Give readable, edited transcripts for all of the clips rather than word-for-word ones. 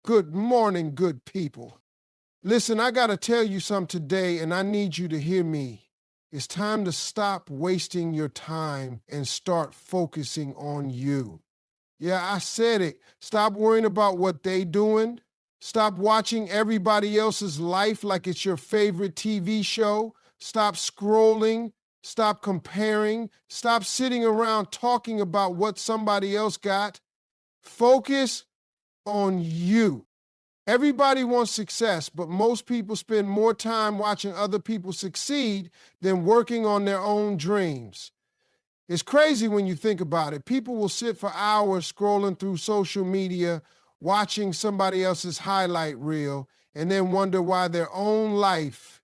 Good morning, good people. Listen, I got to tell you something today, and I need you to hear me. It's time to stop wasting your time and start focusing on you. Yeah, I said it. Stop worrying about what they doing. Stop watching everybody else's life like it's your favorite TV show. Stop scrolling. Stop comparing. Stop sitting around talking about what somebody else got. Focus on you. Everybody wants success, but most people spend more time watching other people succeed than working on their own dreams. It's crazy when you think about it. People will sit for hours scrolling through social media, watching somebody else's highlight reel, and then wonder why their own life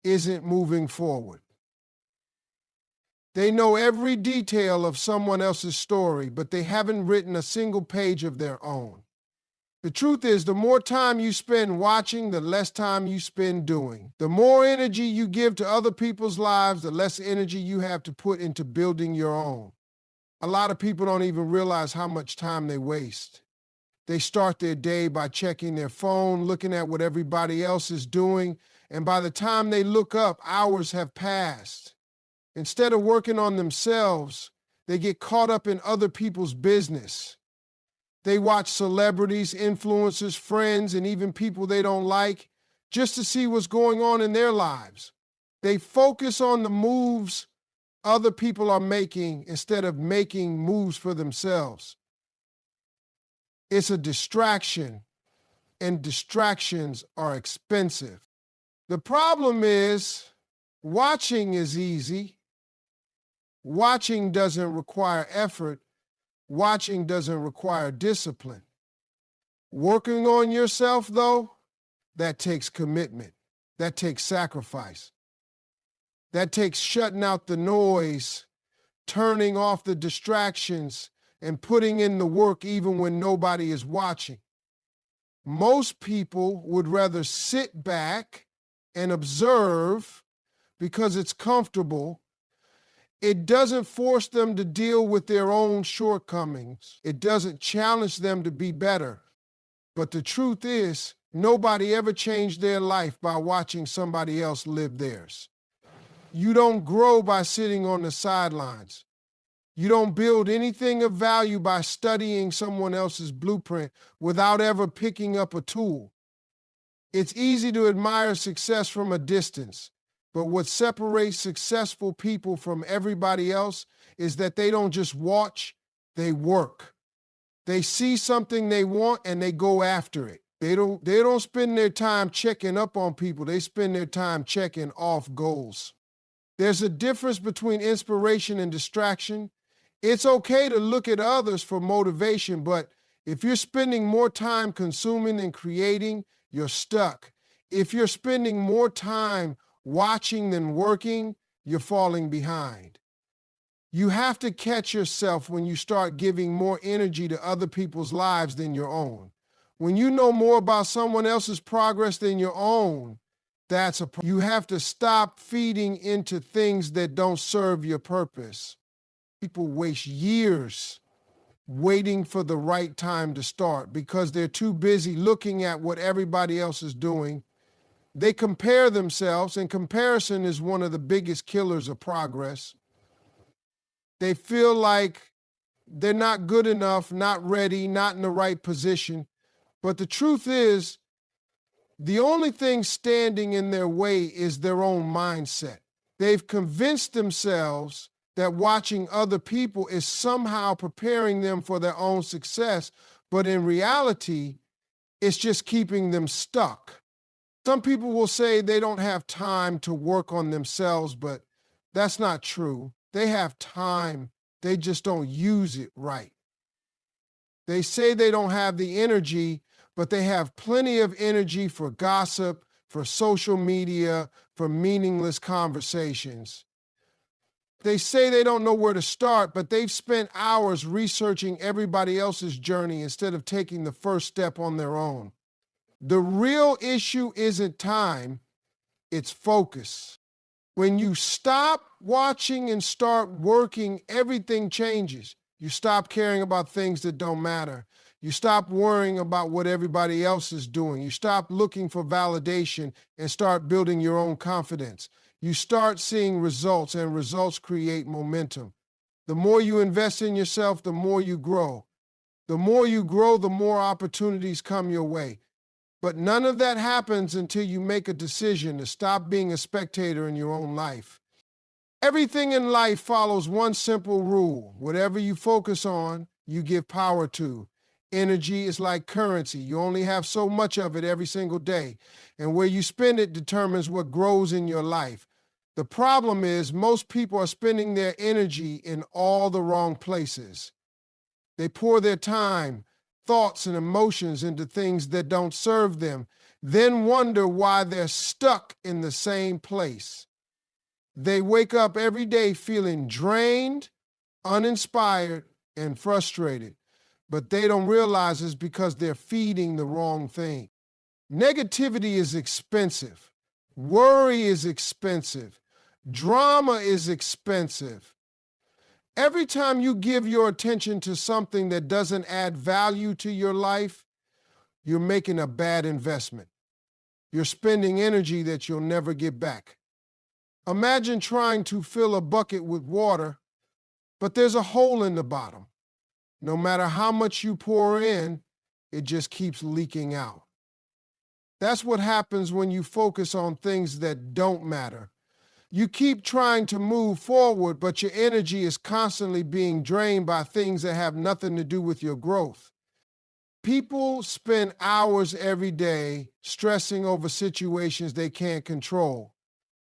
isn't moving forward. They know every detail of someone else's story, but they haven't written a single page of their own. The truth is, the more time you spend watching, the less time you spend doing. The more energy you give to other people's lives, the less energy you have to put into building your own. A lot of people don't even realize how much time they waste. They start their day by checking their phone, looking at what everybody else is doing, and by the time they look up, hours have passed. Instead of working on themselves, they get caught up in other people's business. They watch celebrities, influencers, friends, and even people they don't like just to see what's going on in their lives. They focus on the moves other people are making instead of making moves for themselves. It's a distraction, and distractions are expensive. The problem is, watching is easy. Watching doesn't require effort. Watching doesn't require discipline. Working on yourself, though, that takes commitment. That takes sacrifice. That takes shutting out the noise, turning off the distractions, and putting in the work even when nobody is watching. Most people would rather sit back and observe because it's comfortable. It doesn't force them to deal with their own shortcomings. It doesn't challenge them to be better. But the truth is, nobody ever changed their life by watching somebody else live theirs. You don't grow by sitting on the sidelines. You don't build anything of value by studying someone else's blueprint without ever picking up a tool. It's easy to admire success from a distance. But what separates successful people from everybody else is that they don't just watch, they work. They see something they want and they go after it. They don't spend their time checking up on people. They spend their time checking off goals. There's a difference between inspiration and distraction. It's okay to look at others for motivation, but if you're spending more time consuming than creating, you're stuck. If you're spending more time watching than working, you're falling behind. You have to catch yourself when you start giving more energy to other people's lives than your own. When you know more about someone else's progress than your own, you have to stop feeding into things that don't serve your purpose. People waste years waiting for the right time to start because they're too busy looking at what everybody else is doing. They compare themselves, and comparison is one of the biggest killers of progress. They feel like they're not good enough, not ready, not in the right position. But the truth is, the only thing standing in their way is their own mindset. They've convinced themselves that watching other people is somehow preparing them for their own success, but in reality, it's just keeping them stuck. Some people will say they don't have time to work on themselves, but that's not true. They have time, they just don't use it right. They say they don't have the energy, but they have plenty of energy for gossip, for social media, for meaningless conversations. They say they don't know where to start, but they've spent hours researching everybody else's journey instead of taking the first step on their own. The real issue isn't time, it's focus. When you stop watching and start working, everything changes. You stop caring about things that don't matter. You stop worrying about what everybody else is doing. You stop looking for validation and start building your own confidence. You start seeing results, and results create momentum. The more you invest in yourself, the more you grow. The more you grow, the more opportunities come your way. But none of that happens until you make a decision to stop being a spectator in your own life. Everything in life follows one simple rule. Whatever you focus on, you give power to. Energy is like currency. You only have so much of it every single day. And where you spend it determines what grows in your life. The problem is most people are spending their energy in all the wrong places. They pour their time, thoughts, and emotions into things that don't serve them, then wonder why they're stuck in the same place. They wake up every day feeling drained, uninspired, and frustrated, but they don't realize it's because they're feeding the wrong thing. Negativity is expensive. Worry is expensive. Drama is expensive. Every time you give your attention to something that doesn't add value to your life, you're making a bad investment. You're spending energy that you'll never get back. Imagine trying to fill a bucket with water, but there's a hole in the bottom. No matter how much you pour in, it just keeps leaking out. That's what happens when you focus on things that don't matter. You keep trying to move forward, but your energy is constantly being drained by things that have nothing to do with your growth. People spend hours every day stressing over situations they can't control,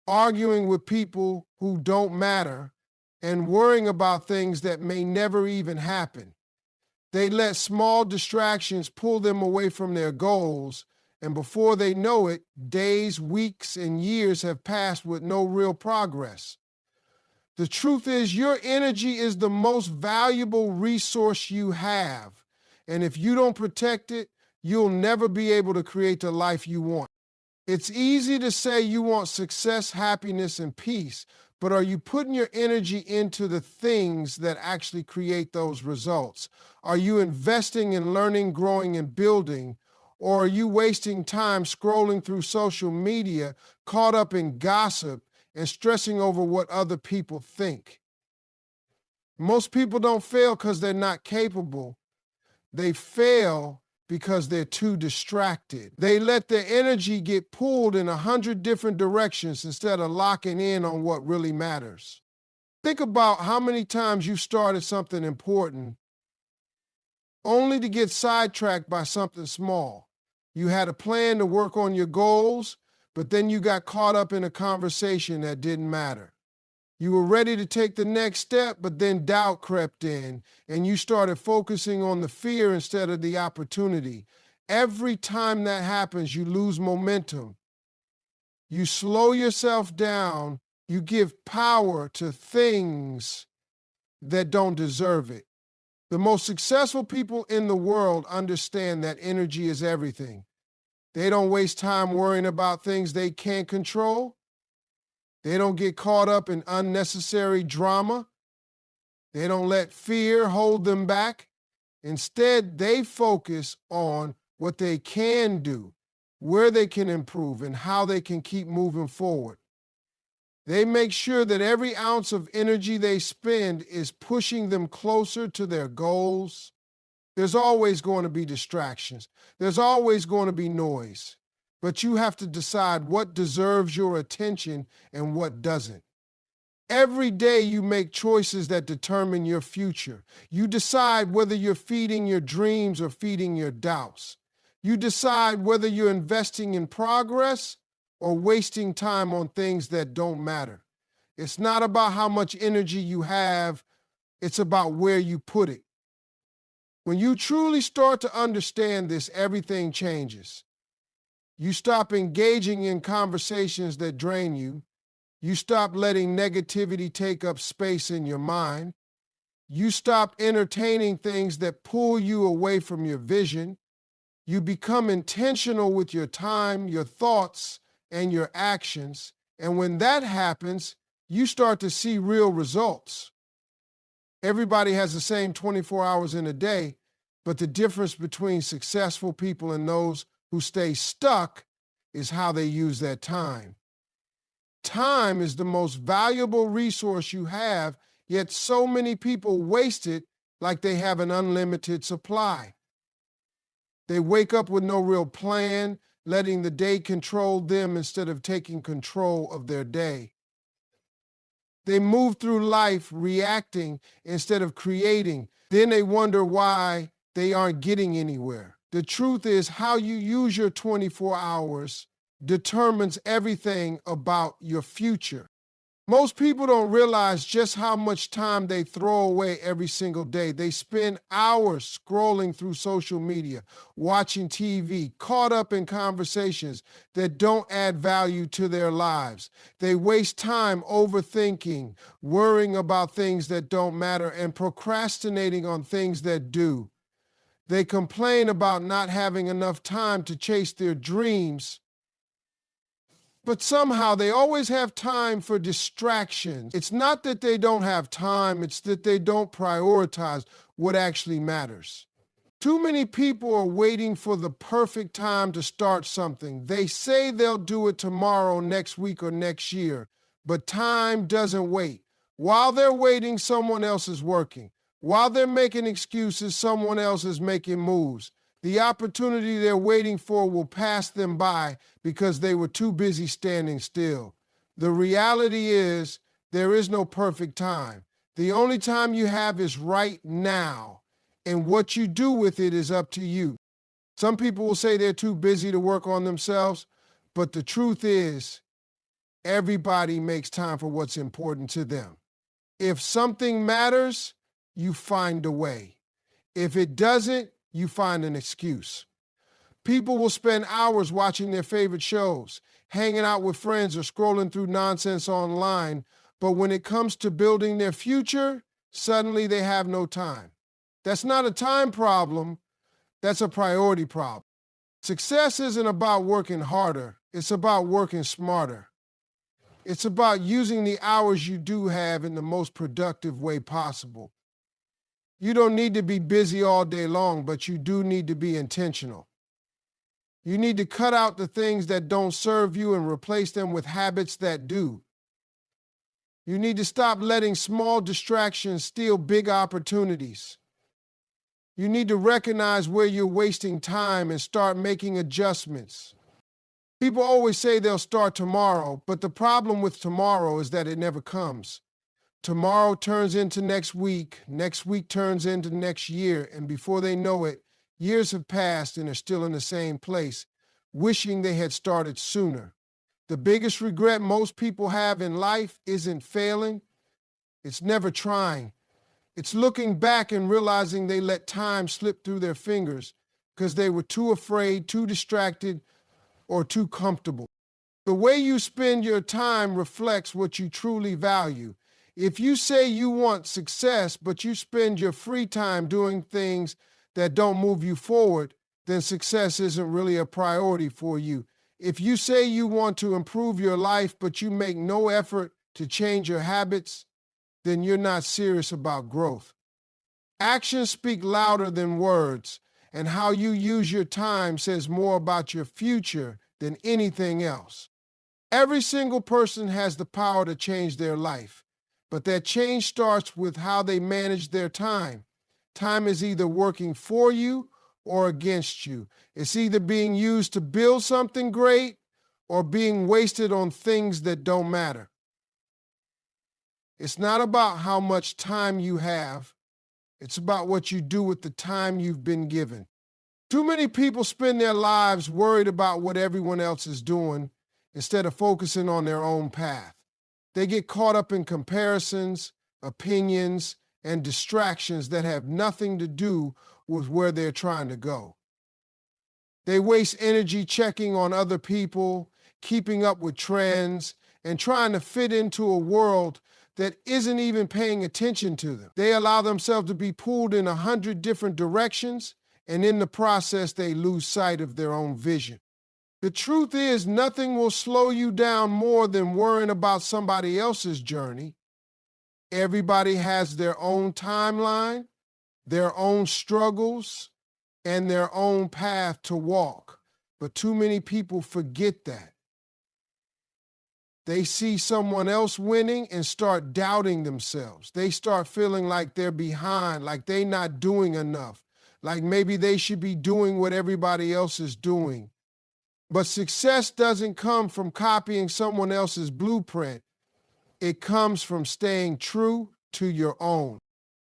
arguing with people who don't matter, and worrying about things that may never even happen. They let small distractions pull them away from their goals, and before they know it, days, weeks, and years have passed with no real progress. The truth is, your energy is the most valuable resource you have, and if you don't protect it, you'll never be able to create the life you want. It's easy to say you want success, happiness, and peace, but are you putting your energy into the things that actually create those results? Are you investing in learning, growing, and building? Or are you wasting time scrolling through social media, caught up in gossip, and stressing over what other people think? Most people don't fail because they're not capable. They fail because they're too distracted. They let their energy get pulled in 100 different directions instead of locking in on what really matters. Think about how many times you started something important only to get sidetracked by something small. You had a plan to work on your goals, but then you got caught up in a conversation that didn't matter. You were ready to take the next step, but then doubt crept in, and you started focusing on the fear instead of the opportunity. Every time that happens, you lose momentum. You slow yourself down. You give power to things that don't deserve it. The most successful people in the world understand that energy is everything. They don't waste time worrying about things they can't control. They don't get caught up in unnecessary drama. They don't let fear hold them back. Instead, they focus on what they can do, where they can improve, and how they can keep moving forward. They make sure that every ounce of energy they spend is pushing them closer to their goals. There's always going to be distractions. There's always going to be noise. But you have to decide what deserves your attention and what doesn't. Every day you make choices that determine your future. You decide whether you're feeding your dreams or feeding your doubts. You decide whether you're investing in progress or wasting time on things that don't matter. It's not about how much energy you have, it's about where you put it. When you truly start to understand this, everything changes. You stop engaging in conversations that drain you. You stop letting negativity take up space in your mind. You stop entertaining things that pull you away from your vision. You become intentional with your time, your thoughts, and your actions. And when that happens, you start to see real results. Everybody has the same 24 hours in a day, But the difference between successful people and those who stay stuck is how they use that time. Time is the most valuable resource you have, yet so many people waste it like they have an unlimited supply. They wake up with no real plan, letting the day control them instead of taking control of their day. They move through life reacting instead of creating. Then they wonder why they aren't getting anywhere. The truth is, how you use your 24 hours determines everything about your future. Most people don't realize just how much time they throw away every single day. They spend hours scrolling through social media, watching TV, caught up in conversations that don't add value to their lives. They waste time overthinking, worrying about things that don't matter, and procrastinating on things that do. They complain about not having enough time to chase their dreams, but somehow they always have time for distractions. It's not that they don't have time, it's that they don't prioritize what actually matters. Too many people are waiting for the perfect time to start something. They say they'll do it tomorrow, next week, or next year, but time doesn't wait. While they're waiting, someone else is working. While they're making excuses, someone else is making moves. The opportunity they're waiting for will pass them by because they were too busy standing still. The reality is, there is no perfect time. The only time you have is right now, and what you do with it is up to you. Some people will say they're too busy to work on themselves, but the truth is, everybody makes time for what's important to them. If something matters, you find a way. If it doesn't, you find an excuse. People will spend hours watching their favorite shows, hanging out with friends, or scrolling through nonsense online, but when it comes to building their future, suddenly they have no time. That's not a time problem, that's a priority problem. Success isn't about working harder, it's about working smarter. It's about using the hours you do have in the most productive way possible. You don't need to be busy all day long, but you do need to be intentional. You need to cut out the things that don't serve you and replace them with habits that do. You need to stop letting small distractions steal big opportunities. You need to recognize where you're wasting time and start making adjustments. People always say they'll start tomorrow, but the problem with tomorrow is that it never comes. Tomorrow turns into next week turns into next year, and before they know it, years have passed and are still in the same place, wishing they had started sooner. The biggest regret most people have in life isn't failing, it's never trying. It's looking back and realizing they let time slip through their fingers because they were too afraid, too distracted, or too comfortable. The way you spend your time reflects what you truly value. If you say you want success, but you spend your free time doing things that don't move you forward, then success isn't really a priority for you. If you say you want to improve your life, but you make no effort to change your habits, then you're not serious about growth. Actions speak louder than words, and how you use your time says more about your future than anything else. Every single person has the power to change their life, but that change starts with how they manage their time. Time is either working for you or against you. It's either being used to build something great or being wasted on things that don't matter. It's not about how much time you have. It's about what you do with the time you've been given. Too many people spend their lives worried about what everyone else is doing instead of focusing on their own path. They get caught up in comparisons, opinions, and distractions that have nothing to do with where they're trying to go. They waste energy checking on other people, keeping up with trends, and trying to fit into a world that isn't even paying attention to them. They allow themselves to be pulled in 100 different directions, and in the process, they lose sight of their own vision. The truth is, nothing will slow you down more than worrying about somebody else's journey. Everybody has their own timeline, their own struggles, and their own path to walk. But too many people forget that. They see someone else winning and start doubting themselves. They start feeling like they're behind, like they're not doing enough, like maybe they should be doing what everybody else is doing. But success doesn't come from copying someone else's blueprint. It comes from staying true to your own.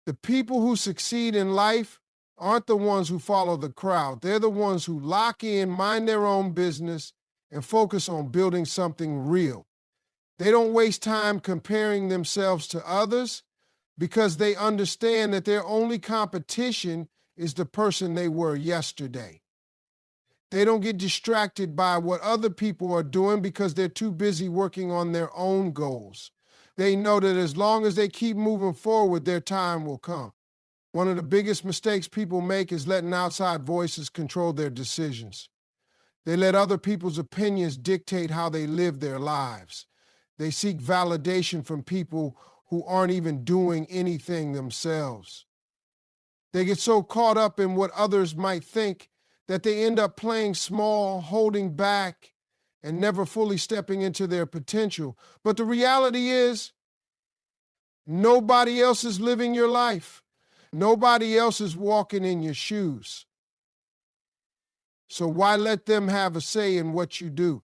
The people who succeed in life aren't the ones who follow the crowd. They're the ones who lock in, mind their own business, and focus on building something real. They don't waste time comparing themselves to others because they understand that their only competition is the person they were yesterday. They don't get distracted by what other people are doing because they're too busy working on their own goals. They know that as long as they keep moving forward, their time will come. One of the biggest mistakes people make is letting outside voices control their decisions. They let other people's opinions dictate how they live their lives. They seek validation from people who aren't even doing anything themselves. They get so caught up in what others might think that they end up playing small, holding back, and never fully stepping into their potential. But the reality is, nobody else is living your life. Nobody else is walking in your shoes. So why let them have a say in what you do?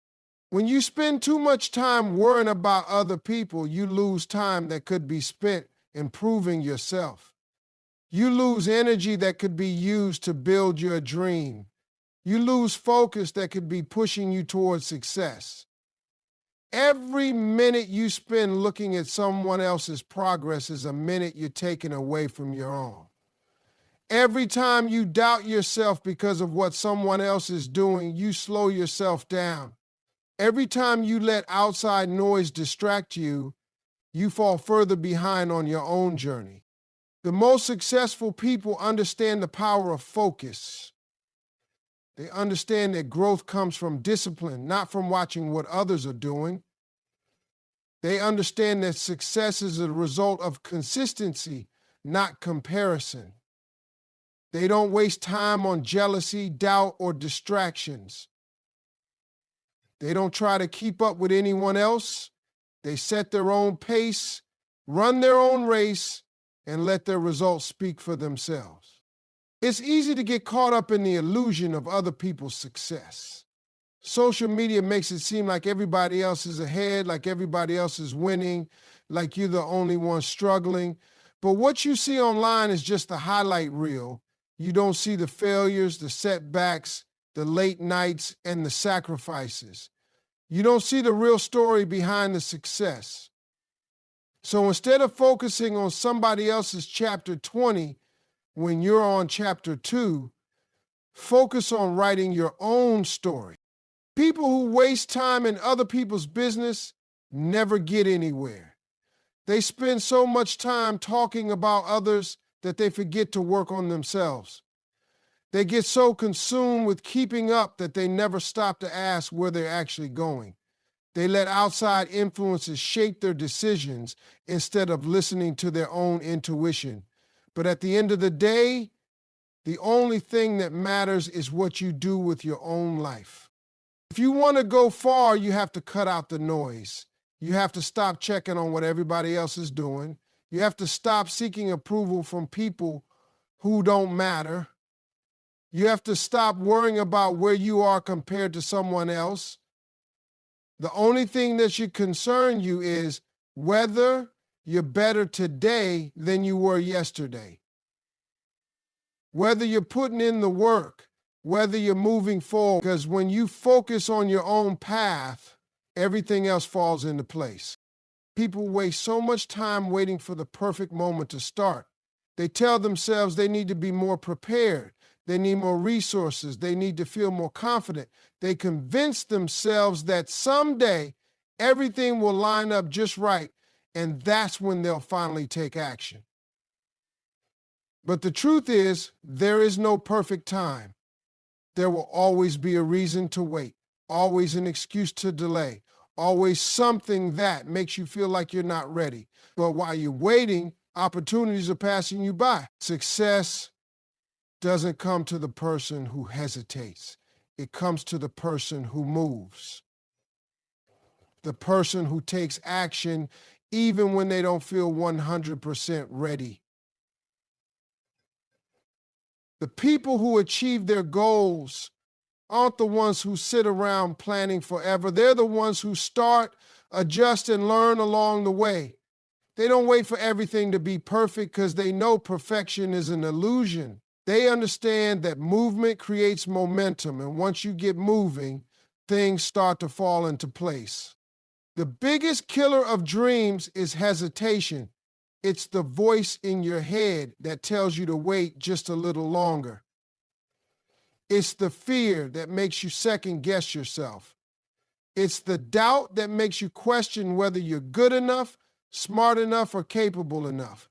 When you spend too much time worrying about other people, you lose time that could be spent improving yourself. You lose energy that could be used to build your dream. You lose focus that could be pushing you towards success. Every minute you spend looking at someone else's progress is a minute you're taking away from your own. Every time you doubt yourself because of what someone else is doing, you slow yourself down. Every time you let outside noise distract you, you fall further behind on your own journey. The most successful people understand the power of focus. They understand that growth comes from discipline, not from watching what others are doing. They understand that success is a result of consistency, not comparison. They don't waste time on jealousy, doubt, or distractions. They don't try to keep up with anyone else. They set their own pace, run their own race, and let their results speak for themselves. It's easy to get caught up in the illusion of other people's success. Social media makes it seem like everybody else is ahead, like everybody else is winning, like you're the only one struggling. But what you see online is just the highlight reel. You don't see the failures, the setbacks, the late nights, and the sacrifices. You don't see the real story behind the success. So instead of focusing on somebody else's chapter 20 when you're on chapter 2, focus on writing your own story. People who waste time in other people's business never get anywhere. They spend so much time talking about others that they forget to work on themselves. They get so consumed with keeping up that they never stop to ask where they're actually going. They let outside influences shape their decisions instead of listening to their own intuition. But at the end of the day, the only thing that matters is what you do with your own life. If you want to go far, you have to cut out the noise. You have to stop checking on what everybody else is doing. You have to stop seeking approval from people who don't matter. You have to stop worrying about where you are compared to someone else. The only thing that should concern you is whether you're better today than you were yesterday. Whether you're putting in the work, whether you're moving forward, because when you focus on your own path, everything else falls into place. People waste so much time waiting for the perfect moment to start. They tell themselves they need to be more prepared. They need more resources. They need to feel more confident. They convince themselves that someday everything will line up just right, and that's when they'll finally take action. But the truth is, there is no perfect time. There will always be a reason to wait, always an excuse to delay, always something that makes you feel like you're not ready. But while you're waiting, opportunities are passing you by. Success, doesn't come to the person who hesitates. It comes to the person who moves. The person who takes action even when they don't feel 100% ready. The people who achieve their goals aren't the ones who sit around planning forever. They're the ones who start, adjust, and learn along the way. They don't wait for everything to be perfect because they know perfection is an illusion. They understand that movement creates momentum, and once you get moving, things start to fall into place. The biggest killer of dreams is hesitation. It's the voice in your head that tells you to wait just a little longer. It's the fear that makes you second guess yourself. It's the doubt that makes you question whether you're good enough, smart enough, or capable enough.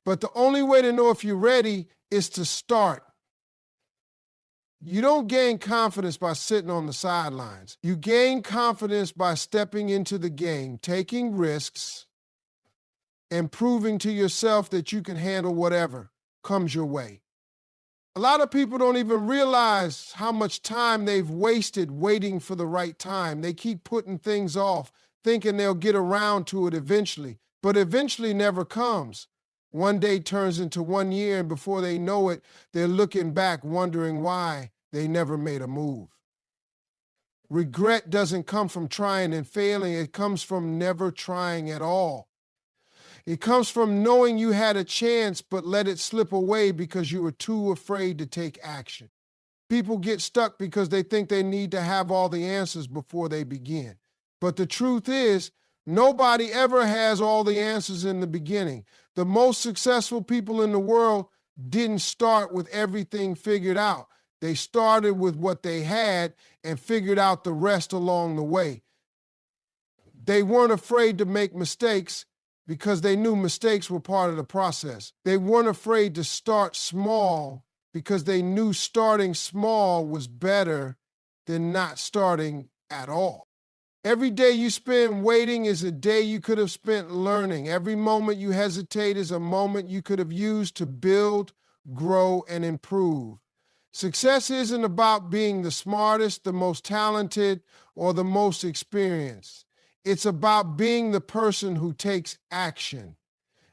But the only way to know if you're ready is to start. You don't gain confidence by sitting on the sidelines. You gain confidence by stepping into the game, taking risks, and proving to yourself that you can handle whatever comes your way. A lot of people don't even realize how much time they've wasted waiting for the right time. They keep putting things off, thinking they'll get around to it eventually, but eventually never comes. One day turns into 1 year, and before they know it, they're looking back wondering why they never made a move. Regret doesn't come from trying and failing. It comes from never trying at all. It comes from knowing you had a chance but let it slip away because you were too afraid to take action. People get stuck because they think they need to have all the answers before they begin. But the truth is, nobody ever has all the answers in the beginning. The most successful people in the world didn't start with everything figured out. They started with what they had and figured out the rest along the way. They weren't afraid to make mistakes because they knew mistakes were part of the process. They weren't afraid to start small because they knew starting small was better than not starting at all. Every day you spend waiting is a day you could have spent learning. Every moment you hesitate is a moment you could have used to build, grow, and improve. Success isn't about being the smartest, the most talented, or the most experienced. It's about being the person who takes action.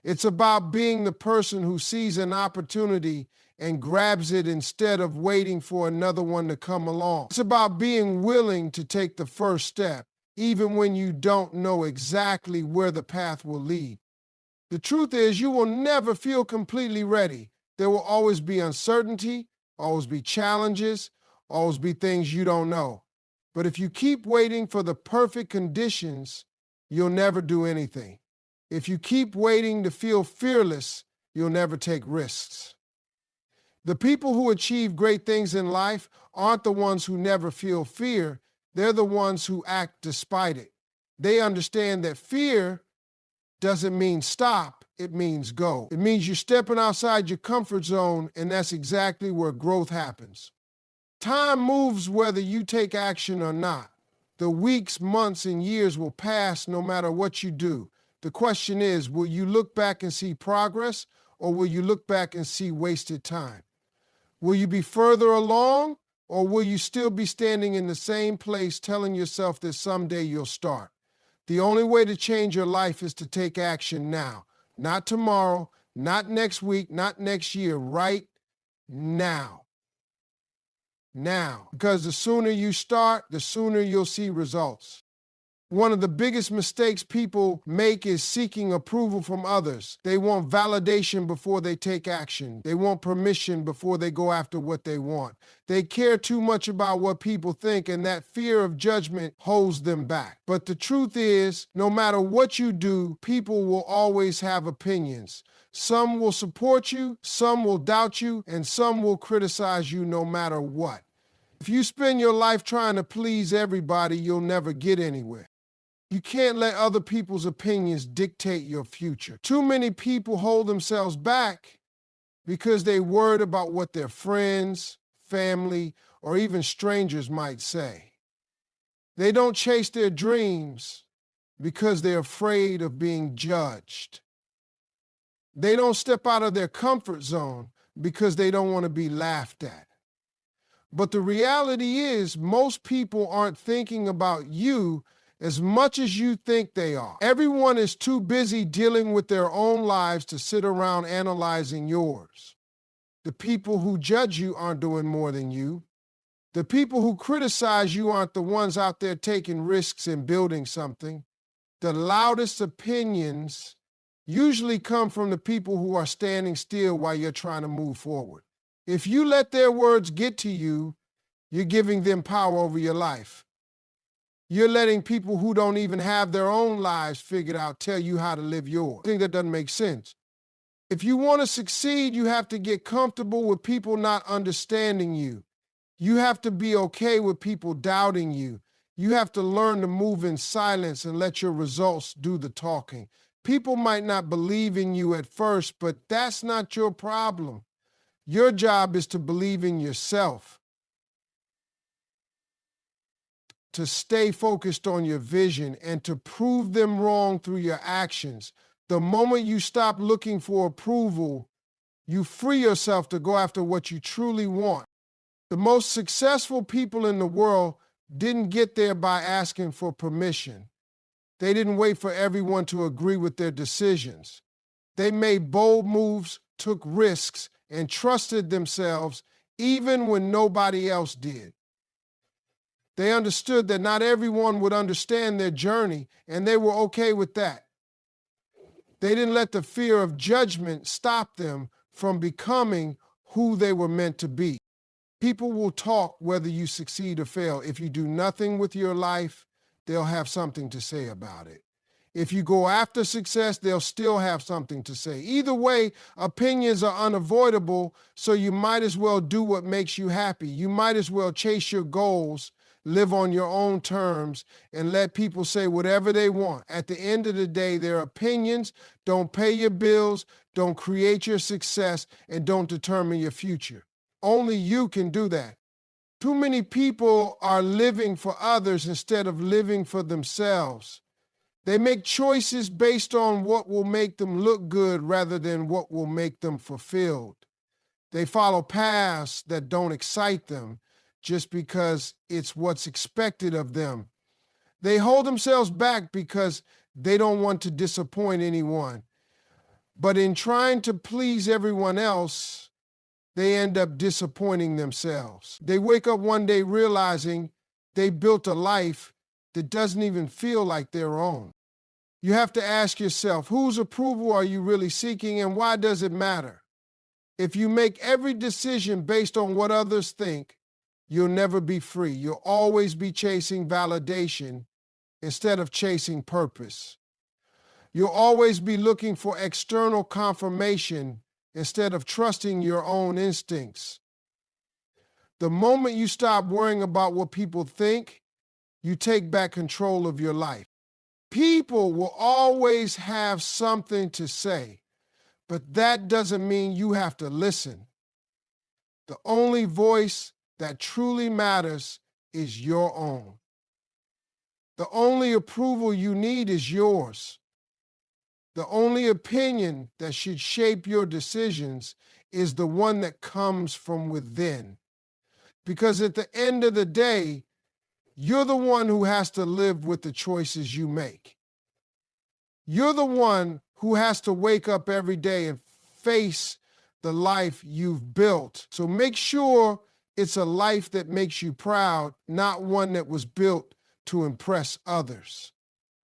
It's about being the person who sees an opportunity and grabs it instead of waiting for another one to come along. It's about being willing to take the first step, even when you don't know exactly where the path will lead. The truth is, you will never feel completely ready. There will always be uncertainty, always be challenges, always be things you don't know. But if you keep waiting for the perfect conditions, you'll never do anything. If you keep waiting to feel fearless, you'll never take risks. The people who achieve great things in life aren't the ones who never feel fear. They're the ones who act despite it. They understand that fear doesn't mean stop, it means go. It means you're stepping outside your comfort zone, and that's exactly where growth happens. Time moves whether you take action or not. The weeks, months, and years will pass no matter what you do. The question is, will you look back and see progress, or will you look back and see wasted time? Will you be further along, or will you still be standing in the same place telling yourself that someday you'll start? The only way to change your life is to take action now. Not tomorrow, not next week, not next year, right now. Now, because the sooner you start, the sooner you'll see results. One of the biggest mistakes people make is seeking approval from others. They want validation before they take action. They want permission before they go after what they want. They care too much about what people think, and that fear of judgment holds them back. But the truth is, no matter what you do, people will always have opinions. Some will support you, some will doubt you, and some will criticize you no matter what. If you spend your life trying to please everybody, you'll never get anywhere. You can't let other people's opinions dictate your future. Too many people hold themselves back because they're worried about what their friends, family, or even strangers might say. They don't chase their dreams because they're afraid of being judged. They don't step out of their comfort zone because they don't want to be laughed at. But the reality is, most people aren't thinking about you as much as you think they are. Everyone is too busy dealing with their own lives to sit around analyzing yours. The people who judge you aren't doing more than you. The people who criticize you aren't the ones out there taking risks and building something. The loudest opinions usually come from the people who are standing still while you're trying to move forward. If you let their words get to you, you're giving them power over your life. You're letting people who don't even have their own lives figured out tell you how to live yours. I think that doesn't make sense. If you want to succeed, you have to get comfortable with people not understanding you. You have to be okay with people doubting you. You have to learn to move in silence and let your results do the talking. People might not believe in you at first, but that's not your problem. Your job is to believe in yourself, to stay focused on your vision, and to prove them wrong through your actions. The moment you stop looking for approval, you free yourself to go after what you truly want. The most successful people in the world didn't get there by asking for permission. They didn't wait for everyone to agree with their decisions. They made bold moves, took risks, and trusted themselves even when nobody else did. They understood that not everyone would understand their journey, and they were okay with that. They didn't let the fear of judgment stop them from becoming who they were meant to be. People will talk whether you succeed or fail. If you do nothing with your life, they'll have something to say about it. If you go after success, they'll still have something to say. Either way, opinions are unavoidable, so you might as well do what makes you happy. You might as well chase your goals, live on your own terms, and let people say whatever they want. At the end of the day, their opinions don't pay your bills, don't create your success, and don't determine your future. Only you can do that. Too many people are living for others instead of living for themselves. They make choices based on what will make them look good rather than what will make them fulfilled. They follow paths that don't excite them just because it's what's expected of them. They hold themselves back because they don't want to disappoint anyone. But in trying to please everyone else, they end up disappointing themselves. They wake up one day realizing they built a life that doesn't even feel like their own. You have to ask yourself, whose approval are you really seeking, and why does it matter? If you make every decision based on what others think, you'll never be free. You'll always be chasing validation instead of chasing purpose. You'll always be looking for external confirmation instead of trusting your own instincts. The moment you stop worrying about what people think, you take back control of your life. People will always have something to say, but that doesn't mean you have to listen. The only voice that truly matters is your own. The only approval you need is yours. The only opinion that should shape your decisions is the one that comes from within. Because at the end of the day, you're the one who has to live with the choices you make. You're the one who has to wake up every day and face the life you've built. So make sure it's a life that makes you proud, not one that was built to impress others.